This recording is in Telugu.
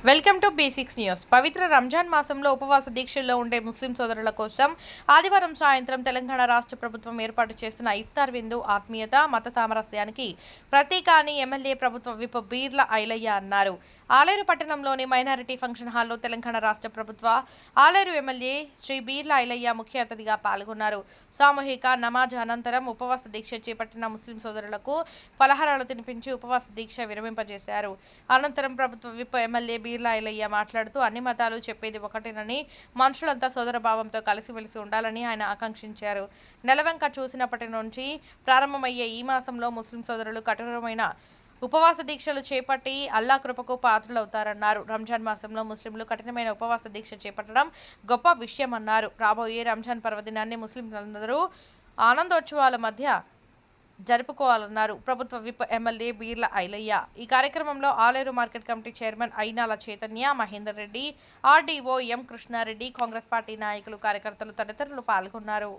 Welcome to B6 news. పవిత్ర రంజాన్ మాసంలో ఉపవాస దీక్షల్లో ఉండే ముస్లిం సోదరుల కోసం ఆదివారం సాయంత్రం తెలంగాణ రాష్ట్ర ప్రభుత్వం ఏర్పాటు చేస్తున్న ఇఫ్తార్ విందు ఆత్మీయత, మత సామరస్యానికి ప్రతీక అని ఎమ్మెల్యే ప్రభుత్వ విప్ బీర్ల ఐలయ్య అన్నారు. ఆలేరు పట్టణంలోని మైనారిటీ ఫంక్షన్ హాల్లో తెలంగాణ రాష్ట్ర ప్రభుత్వ ఆలేరు ఎమ్మెల్యే శ్రీ బీర్ల ఐలయ్య ముఖ్య అతిథిగా పాల్గొన్నారు. సామూహిక నమాజ్ అనంతరం ఉపవాస దీక్ష చేపట్టిన ముస్లిం సోదరులకు పలహారాలు తినిపించి ఉపవాస దీక్ష విరమింపజేశారు. అనంతరం ప్రభుత్వ విప్ ఎమ్మెల్యే బీర్ల ఐలయ్య మాట్లాడుతూ అన్ని మతాలు చెప్పేది ఒకటేనని, మనుషులంతా సోదరభావంతో కలిసిమెలిసి ఉండాలని ఆయన ఆకాంక్షించారు. నెలవంక చూసినప్పటి నుంచి ప్రారంభమయ్యే ఈ మాసంలో ముస్లిం సోదరులు కఠోరమైన ఉపవాస దీక్షలు చేపట్టి అల్లా కృపకు పాత్రులవుతారన్నారు. రంజాన్ మాసంలో ముస్లింలు కఠినమైన ఉపవాస దీక్ష చేపట్టడం గొప్ప విషయమన్నారు. రాబోయే రంజాన్ పర్వదినాన్ని ముస్లింలందరూ ఆనందోత్సవాల మధ్య జరుపుకోవాలన్నారు. ప్రభుత్వ విప్ ఎమ్మెల్యే బీర్ల ఐలయ్య. ఈ కార్యక్రమంలో Aler market committee chairman Ainala Chaitanya, Mahender Reddy, RDO M Krishna Reddy, Congress party నాయకులు, కార్యకర్తలు తదితరులు పాల్గొన్నారు.